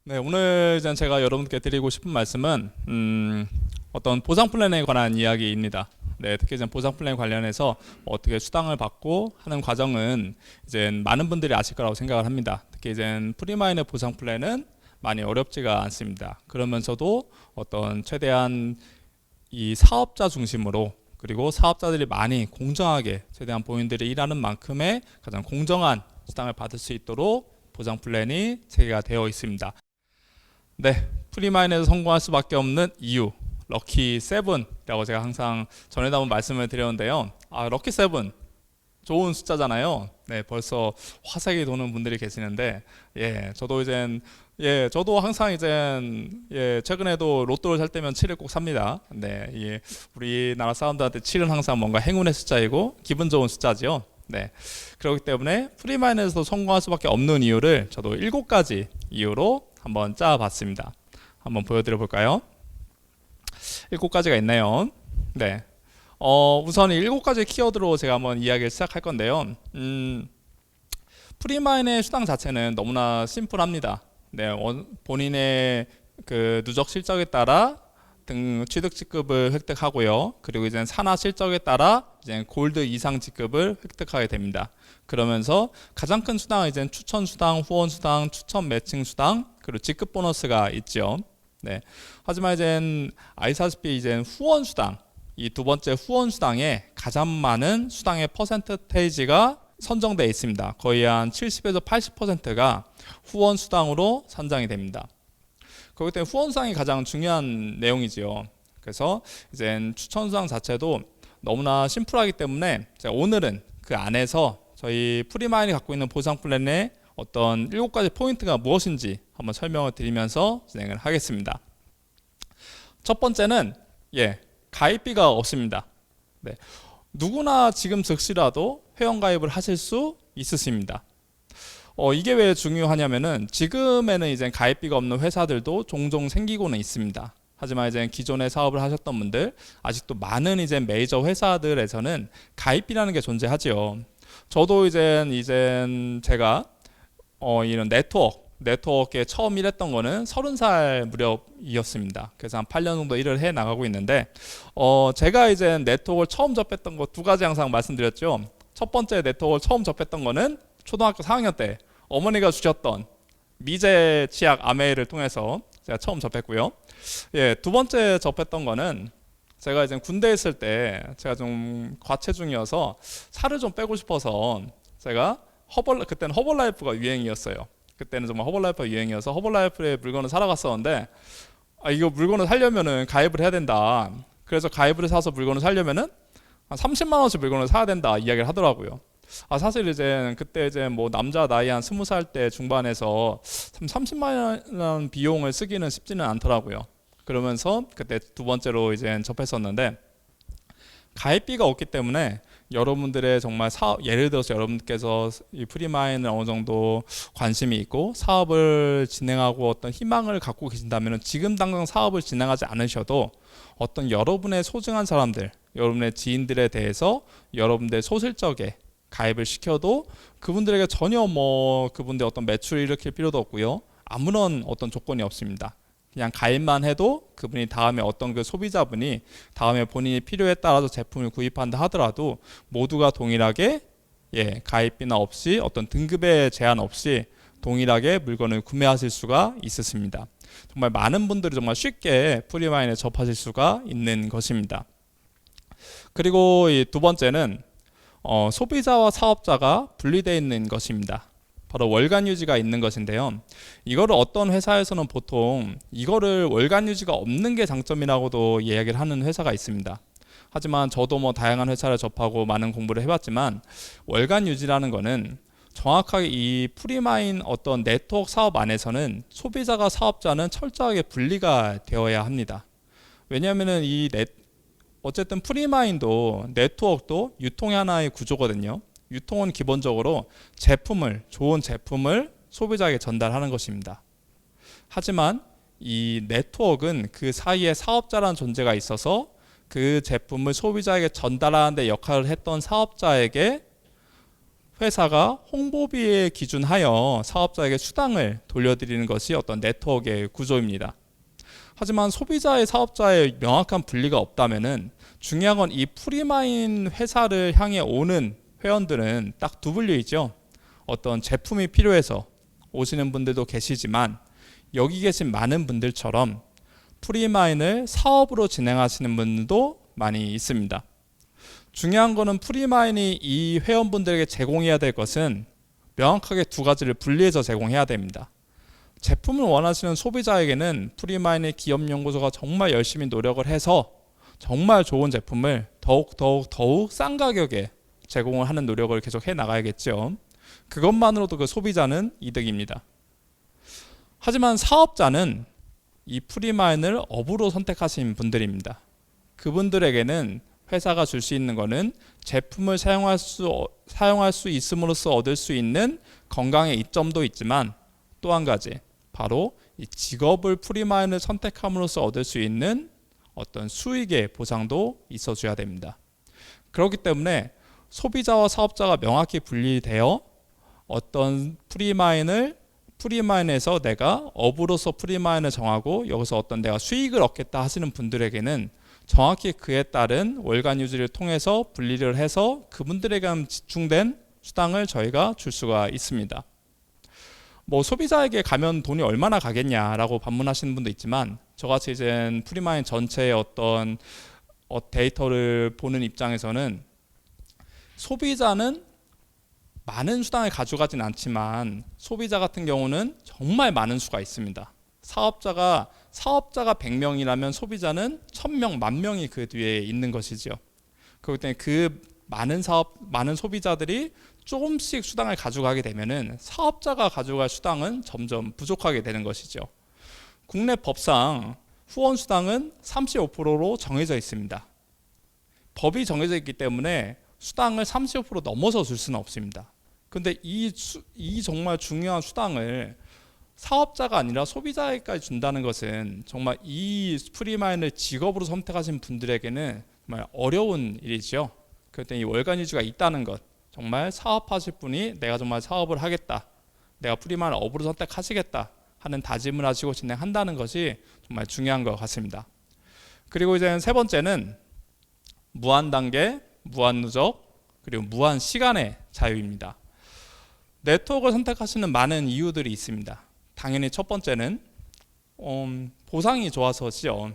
네, 오늘 이제 제가 여러분께 드리고 싶은 말씀은 어떤 보상 플랜에 관한 이야기입니다. 네, 특히 이제 보상 플랜 관련해서 어떻게 수당을 받고 하는 과정은 이제 많은 분들이 아실 거라고 생각을 합니다. 특히 이제 프리마인의 보상 플랜은 많이 어렵지가 않습니다. 그러면서도 어떤 최대한 이 사업자 중심으로, 그리고 사업자들이 많이 공정하게 최대한 본인들이 일하는 만큼의 가장 공정한 수당을 받을 수 있도록 보상 플랜이 체계가 되어 있습니다. 네, 프리마인에서 성공할 수밖에 없는 이유, 럭키 세븐이라고 제가 항상 전에도 한번 말씀을 드렸는데요. 럭키 세븐 좋은 숫자잖아요. 네, 벌써 화색이 도는 분들이 계시는데, 저도 항상 최근에도 로또를 살 때면 7을 꼭 삽니다. 네, 우리나라 사람들한테 7은 항상 뭔가 행운의 숫자이고 기분 좋은 숫자지요. 네, 그렇기 때문에 프리마인에서 성공할 수밖에 없는 이유를 저도 7가지 이유로 한번 짜봤습니다. 한번 보여드려 볼까요? 7가지가 있네요. 네. 우선 7가지 키워드로 제가 한번 이야기를 시작할 건데요. 프리마인의 수당 자체는 너무나 심플합니다. 네, 본인의 그 누적 실적에 따라 취득 직급을 획득하고요. 그리고 이제 산하 실적에 따라 이제 골드 이상 직급을 획득하게 됩니다. 그러면서 가장 큰 수당은 이제 추천 수당, 후원 수당, 추천 매칭 수당, 그리고 직급 보너스가 있죠. 네. 하지만 이제 아시다시피 이제 후원 수당, 이 두 번째 후원 수당에 가장 많은 수당의 퍼센테이지가 선정되어 있습니다. 거의 한 70에서 80%가 후원 수당으로 산정이 됩니다. 그렇기 때문에 후원 수당이 가장 중요한 내용이지요. 그래서 이제 추천 수당 자체도 너무나 심플하기 때문에 제가 오늘은 그 안에서 저희 프리마인이 갖고 있는 보상 플랜의 어떤 7가지 포인트가 무엇인지 한번 설명을 드리면서 진행을 하겠습니다. 첫 번째는 가입비가 없습니다. 네, 누구나 지금 즉시라도 회원가입을 하실 수 있으십니다. 이게 왜 중요하냐면은 지금에는 이제 가입비가 없는 회사들도 종종 생기고는 있습니다. 하지만 이제 기존에 사업을 하셨던 분들, 아직도 많은 이제 메이저 회사들에서는 가입비라는 게 존재하지요. 저도 이제 제가 이런 네트워크에 처음 일했던 거는 30살 무렵이었습니다. 그래서 한 8년 정도 일을 해 나가고 있는데, 제가 이제 네트워크를 처음 접했던 거 2가지 항상 말씀드렸죠. 첫 번째 네트워크를 처음 접했던 거는 초등학교 4학년 때 어머니가 주셨던 미제 치약 아메이를 통해서 제가 처음 접했고요. 두 번째 접했던 거는 제가 이제 군대에 있을 때 제가 좀 과체중이어서 살을 좀 빼고 싶어서 제가 그때는 허벌라이프가 유행이었어요. 그때는 정말 허벌라이프가 유행이어서 허벌라이프의 물건을 사러 갔었는데, 이거 물건을 사려면은 가입을 해야 된다. 그래서 가입을 사서 물건을 사려면은 한 30만 원씩 물건을 사야 된다 이야기를 하더라고요. 사실 이제 그때 이제 뭐 남자 나이 한 20살 때 중반에서 30만 원 비용을 쓰기는 쉽지는 않더라고요. 그러면서 그때 두 번째로 이제 접했었는데, 가입비가 없기 때문에 여러분들의 정말 사업, 예를 들어서 여러분께서 이 프리마인을 어느 정도 관심이 있고 사업을 진행하고 어떤 희망을 갖고 계신다면 지금 당장 사업을 진행하지 않으셔도 어떤 여러분의 소중한 사람들, 여러분의 지인들에 대해서 여러분들 소실적에 가입을 시켜도 그분들에게 전혀 그분들 어떤 매출을 일으킬 필요도 없고요. 아무런 어떤 조건이 없습니다. 그냥 가입만 해도 그분이 다음에 어떤 그 소비자분이 다음에 본인이 필요에 따라서 제품을 구입한다 하더라도 모두가 동일하게 가입비나 없이 어떤 등급의 제한 없이 동일하게 물건을 구매하실 수가 있으십니다. 정말 많은 분들이 정말 쉽게 프리마인에 접하실 수가 있는 것입니다. 그리고 이 두 번째는 소비자와 사업자가 분리되어 있는 것입니다. 바로 월간 유지가 있는 것인데요. 이거를 어떤 회사에서는 보통 이거를 월간 유지가 없는 게 장점이라고도 이야기를 하는 회사가 있습니다. 하지만 저도 다양한 회사를 접하고 많은 공부를 해봤지만 월간 유지라는 거는 정확하게 이 프리마인 어떤 네트워크 사업 안에서는 소비자가 사업자는 철저하게 분리가 되어야 합니다. 왜냐하면은 어쨌든 프리마인도 네트워크도 유통의 하나의 구조거든요. 유통은 기본적으로 좋은 제품을 소비자에게 전달하는 것입니다. 하지만 이 네트워크는 그 사이에 사업자라는 존재가 있어서 그 제품을 소비자에게 전달하는 데 역할을 했던 사업자에게 회사가 홍보비에 기준하여 사업자에게 수당을 돌려드리는 것이 어떤 네트워크의 구조입니다. 하지만 소비자의 사업자의 명확한 분리가 없다면은 중요한 건 이 프리마인 회사를 향해 오는 회원들은 딱 두 분류이죠. 어떤 제품이 필요해서 오시는 분들도 계시지만 여기 계신 많은 분들처럼 프리마인을 사업으로 진행하시는 분들도 많이 있습니다. 중요한 거는 프리마인이 이 회원분들에게 제공해야 될 것은 명확하게 두 가지를 분리해서 제공해야 됩니다. 제품을 원하시는 소비자에게는 프리마인의 기업연구소가 정말 열심히 노력을 해서 정말 좋은 제품을 더욱 싼 가격에 제공을 하는 노력을 계속 해 나가야겠죠. 그것만으로도 그 소비자는 이득입니다. 하지만 사업자는 이 프리마인을 업으로 선택하신 분들입니다. 그분들에게는 회사가 줄 수 있는 것은 제품을 사용할 수 있음으로써 얻을 수 있는 건강의 이점도 있지만 또 한 가지 바로 이 직업을 프리마인을 선택함으로써 얻을 수 있는 어떤 수익의 보상도 있어줘야 됩니다. 그렇기 때문에 소비자와 사업자가 명확히 분리되어 어떤 프리마인에서 내가 업으로서 프리마인을 정하고 여기서 어떤 내가 수익을 얻겠다 하시는 분들에게는 정확히 그에 따른 월간 유지를 통해서 분리를 해서 그분들에게 집중된 수당을 저희가 줄 수가 있습니다. 뭐 소비자에게 가면 돈이 얼마나 가겠냐라고 반문하시는 분도 있지만 저같이 이제 프리마인 전체의 어떤 데이터를 보는 입장에서는 소비자는 많은 수당을 가져가진 않지만 소비자 같은 경우는 정말 많은 수가 있습니다. 사업자가 100명이라면 소비자는 1000명, 10,000명이 그 뒤에 있는 것이죠. 그렇기 때문에 그 많은 소비자들이 조금씩 수당을 가져가게 되면은 사업자가 가져갈 수당은 점점 부족하게 되는 것이죠. 국내 법상 후원 수당은 35%로 정해져 있습니다. 법이 정해져 있기 때문에 수당을 35% 넘어서 줄 수는 없습니다. 근데 이 정말 중요한 수당을 사업자가 아니라 소비자에게까지 준다는 것은 정말 이 프리마인을 직업으로 선택하신 분들에게는 정말 어려운 일이죠. 그럴 때 이 월간 유지가 있다는 것, 정말 사업하실 분이 내가 정말 사업을 하겠다, 내가 프리마인을 업으로 선택하시겠다 하는 다짐을 하시고 진행한다는 것이 정말 중요한 것 같습니다. 그리고 이제 세 번째는 무한 단계, 무한 누적, 그리고 무한 시간의 자유입니다. 네트워크를 선택하시는 많은 이유들이 있습니다. 당연히 첫 번째는 보상이 좋아서지요.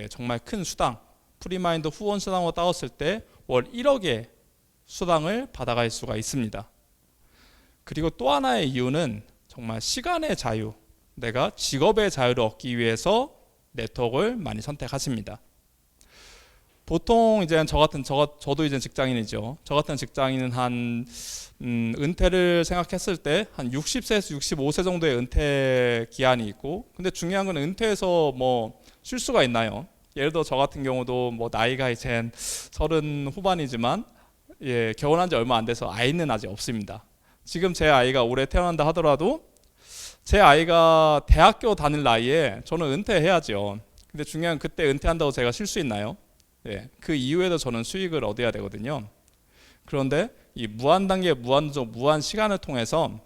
정말 큰 수당, 프리마인드 후원 수당으로 따졌을 때 월 1억의 수당을 받아갈 수가 있습니다. 그리고 또 하나의 이유는 정말 시간의 자유, 내가 직업의 자유를 얻기 위해서 네트워크를 많이 선택하십니다. 보통 이제 저도 이제 직장인이죠. 저 같은 직장인은 은퇴를 생각했을 때 한 60세에서 65세 정도의 은퇴 기한이 있고, 근데 중요한 건 은퇴해서 뭐 쉴 수가 있나요? 예를 들어 저 같은 경우도 뭐 나이가 이제 30 후반이지만 결혼한 지 얼마 안 돼서 아이는 아직 없습니다. 지금 제 아이가 올해 태어난다 하더라도 제 아이가 대학교 다닐 나이에 저는 은퇴해야죠. 근데 중요한 그때 은퇴한다고 제가 쉴 수 있나요? 그 이후에도 저는 수익을 얻어야 되거든요. 그런데 이 무한 단계, 무한 누적, 무한 시간을 통해서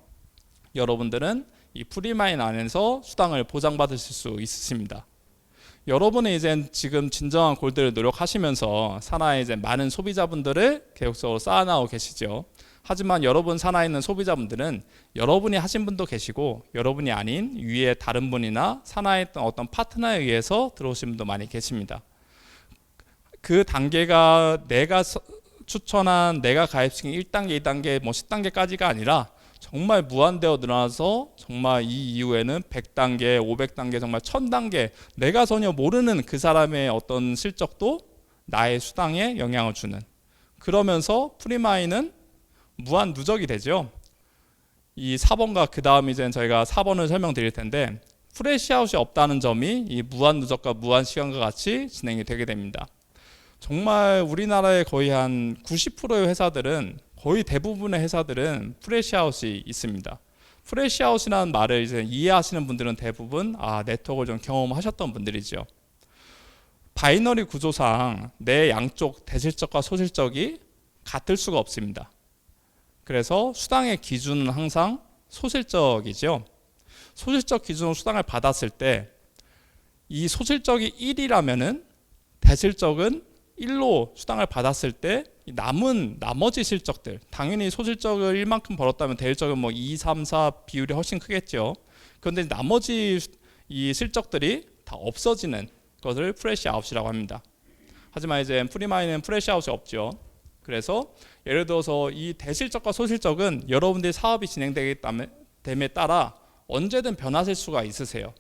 여러분들은 이 프리마인 안에서 수당을 보장받으실 수 있으십니다. 여러분이 이제 지금 진정한 골드를 노력하시면서 산하에 이제 많은 소비자분들을 계속적으로 쌓아나가고 계시죠. 하지만 여러분 산하에 있는 소비자분들은 여러분이 하신 분도 계시고 여러분이 아닌 위에 다른 분이나 산하에 있던 어떤 파트너에 의해서 들어오신 분도 많이 계십니다. 그 단계가 내가 추천한, 내가 가입시킨 1단계, 2단계, 뭐 10단계까지가 아니라 정말 무한되어 늘어나서 정말 이 이후에는 100단계, 500단계, 정말 1000단계, 내가 전혀 모르는 그 사람의 어떤 실적도 나의 수당에 영향을 주는, 그러면서 프리마인은 무한 누적이 되죠. 이 4번과 그 다음 이제 저희가 4번을 설명드릴 텐데, 프레시아웃이 없다는 점이 이 무한 누적과 무한 시간과 같이 진행이 되게 됩니다. 정말 우리나라의 거의 한 90%의 회사들은, 거의 대부분의 회사들은 프레시아웃이 있습니다. 프레시아웃이라는 말을 이제 이해하시는 분들은 대부분 네트워크를 좀 경험하셨던 분들이죠. 바이너리 구조상 내 양쪽 대실적과 소실적이 같을 수가 없습니다. 그래서 수당의 기준은 항상 소실적이죠. 소실적 기준으로 수당을 받았을 때 이 소실적이 1이라면은 대실적은 1로 수당을 받았을 때 남은 나머지 실적들, 당연히 소실적을 1만큼 벌었다면 대실적은 뭐 2, 3, 4 비율이 훨씬 크겠죠. 그런데 나머지 이 실적들이 다 없어지는 것을 프레시 아웃이라고 합니다. 하지만 이제 프리마인은 프레시 아웃이 없죠. 그래서 예를 들어서 이 대실적과 소실적은 여러분들이 사업이 진행됨에 따라 언제든 변하실 수가 있으세요.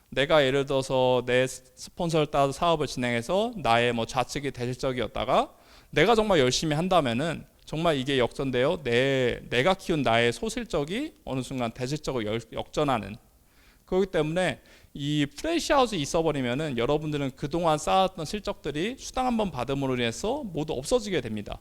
내가 예를 들어서 내 스폰서를 따라 사업을 진행해서 나의 뭐 좌측이 대실적이었다가 내가 정말 열심히 한다면은 정말 이게 역전되어 내가 키운 나의 소실적이 어느 순간 대실적으로 역전하는, 그렇기 때문에 이 프레시아웃이 있어버리면은 여러분들은 그동안 쌓았던 실적들이 수당 한번 받음으로 인해서 모두 없어지게 됩니다.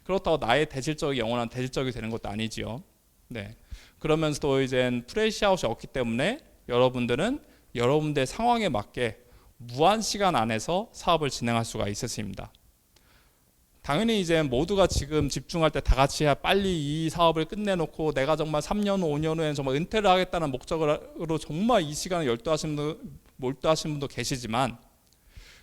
그렇다고 나의 대실적이 영원한 대실적이 되는 것도 아니지요. 네. 그러면서도 이제 프레시아웃이 없기 때문에 여러분들은 여러분들의 상황에 맞게 무한 시간 안에서 사업을 진행할 수가 있으십니다. 당연히 이제 모두가 지금 집중할 때 다 같이 빨리 이 사업을 끝내놓고 내가 정말 3년, 5년 후에는 정말 은퇴를 하겠다는 목적으로 정말 이 시간을 몰두하신 분도 계시지만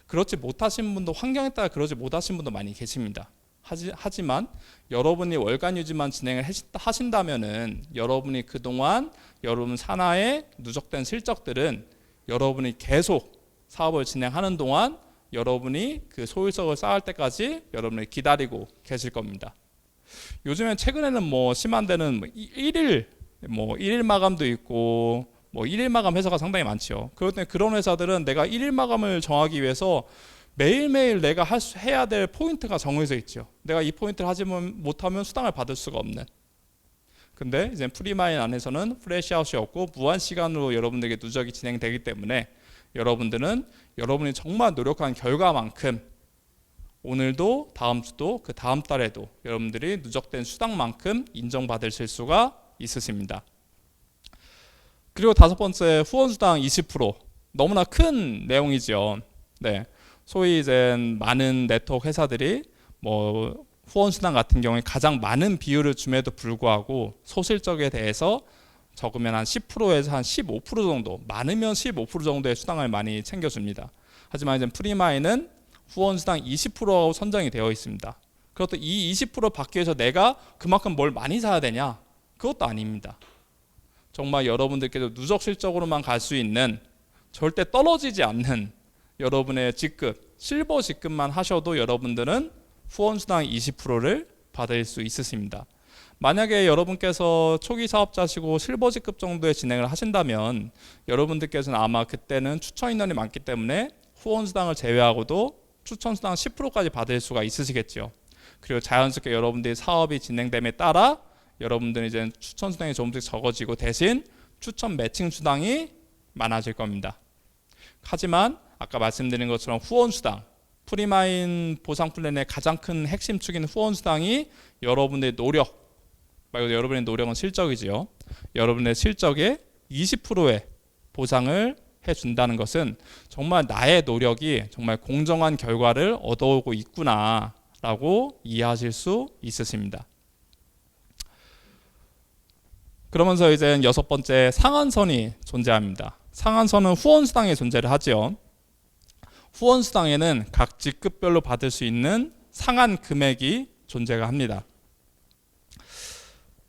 그렇지 못하신 분도, 환경에 따라 그러지 못하신 분도 많이 계십니다. 하지만 여러분이 월간 유지만 진행을 하신다면은 여러분이 그동안 여러분 산하에 누적된 실적들은 여러분이 계속 사업을 진행하는 동안 여러분이 그 소유석을 쌓을 때까지 여러분이 기다리고 계실 겁니다. 요즘엔 최근에는 뭐 심한 데는 뭐 1일 마감도 있고 뭐 1일 마감 회사가 상당히 많죠. 그런 회사들은 내가 1일 마감을 정하기 위해서 매일매일 내가 해야 될 포인트가 정해져 있죠. 내가 이 포인트를 하지 못하면 수당을 받을 수가 없는. 근데 이제 프리마인 안에서는 프레시아웃이 없고 무한 시간으로 여러분들에게 누적이 진행되기 때문에 여러분들은 여러분이 정말 노력한 결과만큼 오늘도 다음 주도 그 다음 달에도 여러분들이 누적된 수당만큼 인정받으실 수가 있으십니다. 그리고 다섯 번째, 후원수당 20%. 너무나 큰 내용이죠. 네. 소위 이제 많은 네트워크 회사들이 뭐 후원수당 같은 경우에 가장 많은 비율을 줌에도 불구하고 소실적에 대해서 적으면 한 10%에서 한 15% 정도, 많으면 15% 정도의 수당을 많이 챙겨줍니다. 하지만 이제 프리마인은 후원수당 20%로 선정이 되어 있습니다. 그것도 이 20% 받기 위해서 내가 그만큼 뭘 많이 사야 되냐? 그것도 아닙니다. 정말 여러분들께서 누적 실적으로만 갈 수 있는, 절대 떨어지지 않는 여러분의 직급, 실버 직급만 하셔도 여러분들은 후원수당 20%를 받을 수 있으십니다. 만약에 여러분께서 초기 사업자시고 실버 직급 정도의 진행을 하신다면 여러분들께서는 아마 그때는 추천 인원이 많기 때문에 후원수당을 제외하고도 추천수당 10%까지 받을 수가 있으시겠죠. 그리고 자연스럽게 여러분들이 사업이 진행됨에 따라 여러분들은 이제 추천수당이 조금씩 적어지고 대신 추천 매칭 수당이 많아질 겁니다. 하지만 아까 말씀드린 것처럼 후원수당, 프리마인 보상 플랜의 가장 큰 핵심 축인 후원수당이 여러분의 노력, 말고 여러분의 노력은 실적이지요. 여러분의 실적의 20%의 보상을 해준다는 것은 정말 나의 노력이 정말 공정한 결과를 얻어오고 있구나 라고 이해하실 수 있으십니다. 그러면서 이제 여섯 번째, 상한선이 존재합니다. 상한선은 후원수당에 존재를 하죠. 후원수당에는 각 직급별로 받을 수 있는 상한 금액이 존재가 합니다.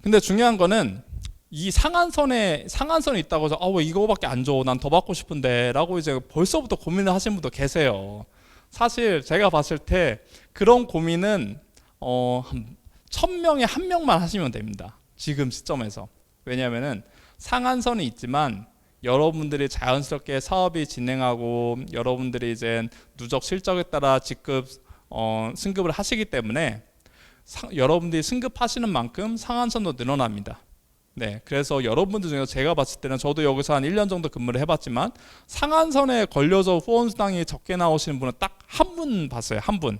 근데 중요한 거는 이 상한선이 있다고 해서 왜 이거밖에 안 줘, 난 더 받고 싶은데 라고 이제 벌써부터 고민을 하시는 분도 계세요. 사실 제가 봤을 때 그런 고민은 1000명에 1명만 하시면 됩니다. 지금 시점에서. 왜냐하면은 상한선이 있지만 여러분들이 자연스럽게 사업이 진행하고 여러분들이 이제 누적 실적에 따라 직급 승급을 하시기 때문에 여러분들이 승급하시는 만큼 상한선도 늘어납니다. 네, 그래서 여러분들 중에서 제가 봤을 때는 저도 여기서 한 1년 정도 근무를 해봤지만 상한선에 걸려서 후원수당이 적게 나오시는 분은 딱 한 분 봤어요. 한 분.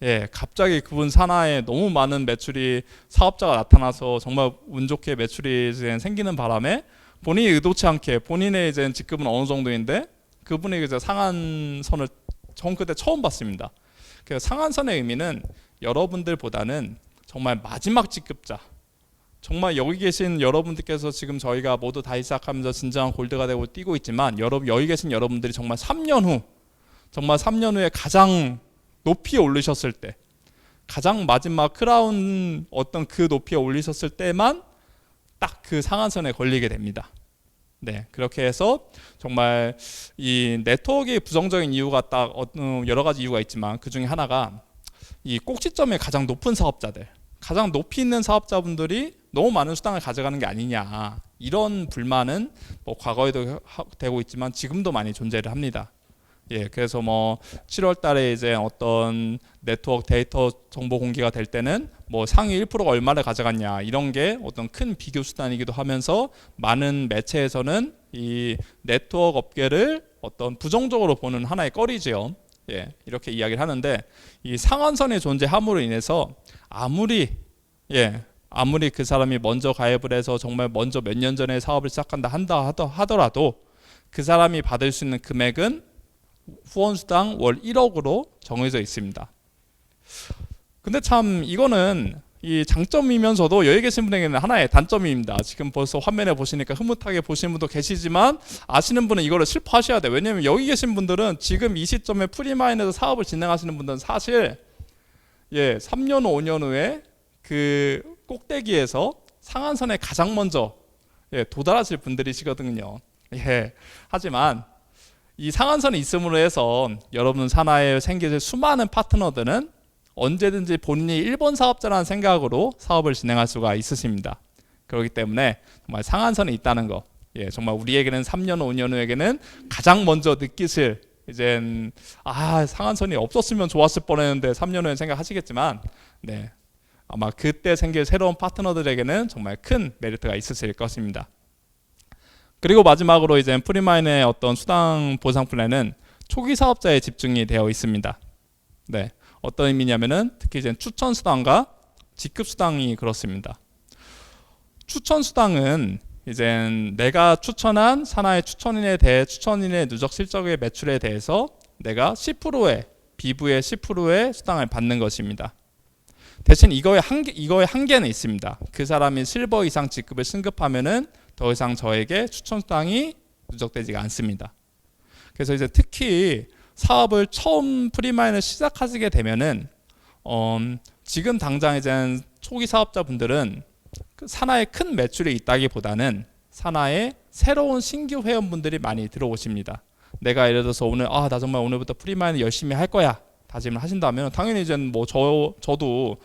예, 갑자기 그분 산하에 너무 많은 매출이 사업자가 나타나서 정말 운 좋게 매출이 생기는 바람에 본인이 의도치 않게 본인의 이제 직급은 어느 정도인데 그분이 이제 상한선을 전 그때 처음 봤습니다. 그 상한선의 의미는 여러분들보다는 정말 마지막 직급자, 정말 여기 계신 여러분들께서 지금 저희가 모두 다이 시작하면서 진정한 골드가 되고 뛰고 있지만 여기 계신 여러분들이 정말 3년 후, 정말 3년 후에 가장 높이 올리셨을 때, 가장 마지막 크라운 어떤 그 높이에 올리셨을 때만 딱 그 상한선에 걸리게 됩니다. 네, 그렇게 해서 정말 이 네트워크의 부정적인 이유가 딱 여러 가지 이유가 있지만 그 중에 하나가 이 꼭지점에 가장 높은 사업자들, 가장 높이 있는 사업자분들이 너무 많은 수당을 가져가는 게 아니냐, 이런 불만은 뭐 과거에도 되고 있지만 지금도 많이 존재를 합니다. 예, 그래서 뭐 7월 달에 이제 어떤 네트워크 데이터 정보 공개가 될 때는 뭐 상위 1%가 얼마를 가져갔냐, 이런 게 어떤 큰 비교 수단이기도 하면서 많은 매체에서는 이 네트워크 업계를 어떤 부정적으로 보는 하나의 꺼리지요. 예, 이렇게 이야기를 하는데 이 상한선의 존재함으로 인해서 아무리 그 사람이 먼저 가입을 해서 정말 먼저 몇 년 전에 사업을 시작한다 하더라도 그 사람이 받을 수 있는 금액은 후원수당 월 1억으로 정해져 있습니다. 근데 참 이거는 이 장점이면서도 여기 계신 분에게는 하나의 단점입니다. 지금 벌써 화면에 보시니까 흐뭇하게 보시는 분도 계시지만 아시는 분은 이거를 슬퍼하셔야 돼요. 왜냐면 여기 계신 분들은 지금 이 시점에 프리마인에서 사업을 진행하시는 분들은 사실 3년 5년 후에 그 꼭대기에서 상한선에 가장 먼저 도달하실 분들이시거든요. 하지만 이 상한선이 있음으로 해서 여러분 산하에 생기실 수많은 파트너들은 언제든지 본인이 1번 사업자라는 생각으로 사업을 진행할 수가 있으십니다. 그렇기 때문에 정말 상한선이 있다는 거, 정말 우리에게는 3년 5년 후에게는 가장 먼저 느끼실, 이젠 상한선이 없었으면 좋았을 뻔했는데 3년 후에 생각하시겠지만 아마 그때 생길 새로운 파트너들에게는 정말 큰 메리트가 있으실 것입니다. 그리고 마지막으로 이제 프리마인의 어떤 수당 보상 플랜은 초기 사업자에 집중이 되어 있습니다. 어떤 의미냐면은 특히 이제 추천 수당과 직급 수당이 그렇습니다. 추천 수당은 이제 내가 추천한 산하의 추천인의 누적 실적의 매출에 대해서 내가 10%의 비부의 10%의 수당을 받는 것입니다. 대신 이거의 한계는 있습니다. 그 사람이 실버 이상 직급을 승급하면은 더 이상 저에게 추천 수당이 누적되지가 않습니다. 그래서 이제 특히 사업을 처음 프리마인을 시작하시게 되면은 지금 당장 이제 초기 사업자분들은 산하에 큰 매출이 있다기보다는 산하에 새로운 신규 회원분들이 많이 들어오십니다. 내가 예를 들어서 오늘 나 정말 오늘부터 프리마인을 열심히 할 거야 다짐을 하신다면 당연히 이제 뭐 저도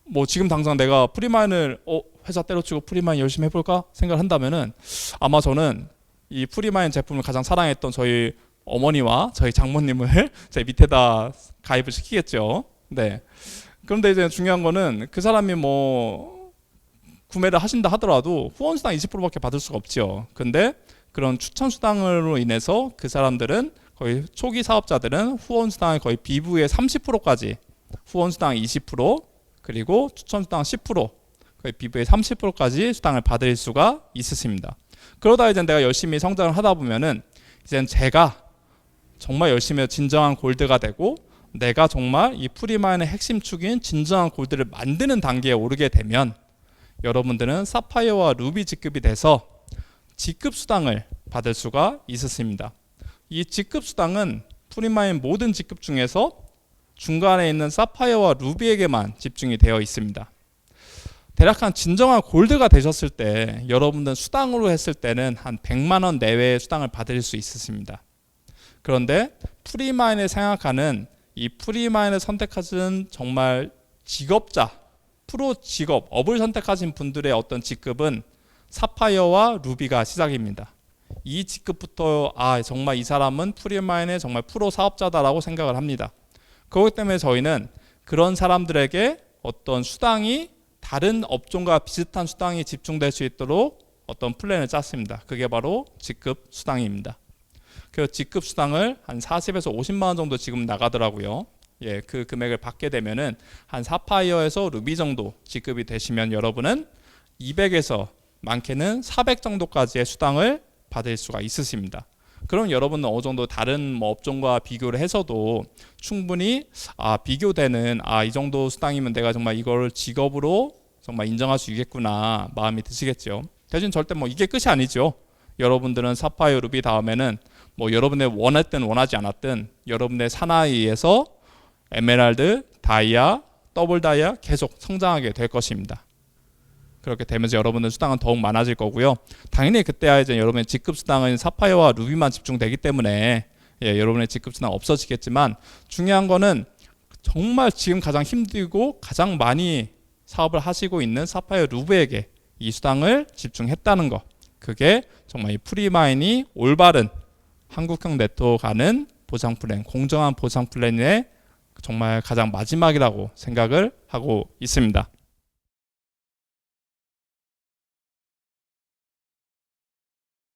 뭐 지금 당장 내가 프리마인을 회사 때려치고 프리마인 열심히 해볼까 생각을 한다면은 아마 저는 이 프리마인 제품을 가장 사랑했던 저희 어머니와 저희 장모님을 제 밑에다 가입을 시키겠죠. 그런데 이제 중요한 거는 그 사람이 뭐 구매를 하신다 하더라도 후원수당 20%밖에 받을 수가 없죠. 근데 그런 추천수당으로 인해서 그 사람들은 거의 초기 사업자들은 후원수당의 거의 비부의 30%까지 후원수당 20% 그리고 추천수당 10% 거의 비부의 30%까지 수당을 받을 수가 있으십니다. 그러다 이제 내가 열심히 성장을 하다 보면은 이제 제가 정말 열심히 해서 진정한 골드가 되고 내가 정말 이 프리마인의 핵심 축인 진정한 골드를 만드는 단계에 오르게 되면 여러분들은 사파이어와 루비 직급이 돼서 직급 수당을 받을 수가 있으십니다. 이 직급 수당은 프리마인 모든 직급 중에서 중간에 있는 사파이어와 루비에게만 집중이 되어 있습니다. 대략 한 진정한 골드가 되셨을 때 여러분들은 수당으로 했을 때는 한 100만 원 내외의 수당을 받을 수 있으십니다. 그런데 프리마인을 생각하는 이 프리마인을 선택하시는 정말 직업자, 프로 직업, 업을 선택하신 분들의 어떤 직급은 사파이어와 루비가 시작입니다. 이 직급부터 정말 이 사람은 프리마인의 정말 프로 사업자다라고 생각을 합니다. 그렇기 때문에 저희는 그런 사람들에게 어떤 수당이 다른 업종과 비슷한 수당이 집중될 수 있도록 어떤 플랜을 짰습니다. 그게 바로 직급 수당입니다. 그 직급 수당을 한 40에서 50만 원 정도 지금 나가더라고요. 그 금액을 받게 되면은 한 사파이어에서 루비 정도 직급이 되시면 여러분은 200에서 많게는 400 정도까지의 수당을 받을 수가 있으십니다. 그럼 여러분은 어느 정도 다른 뭐 업종과 비교를 해서도 충분히 비교되는 이 정도 수당이면 내가 정말 이걸 직업으로 정말 인정할 수 있겠구나 마음이 드시겠죠. 대신 절대 뭐 이게 끝이 아니죠. 여러분들은 사파이어 루비 다음에는 뭐 여러분의 원했든 원하지 않았든 여러분의 사나이에서 에메랄드, 다이아, 더블 다이아 계속 성장하게 될 것입니다. 그렇게 되면서 여러분들 수당은 더욱 많아질 거고요. 당연히 그때야 이제 여러분의 직급 수당은 사파이어와 루비만 집중되기 때문에 여러분의 직급 수당 없어지겠지만 중요한 거는 정말 지금 가장 힘들고 가장 많이 사업을 하시고 있는 사파이어 루비에게 이 수당을 집중했다는 거. 그게 정말 이 프리마인이 올바른 한국형 네트워크 가는 보상 플랜, 공정한 보상 플랜의 정말 가장 마지막이라고 생각을 하고 있습니다.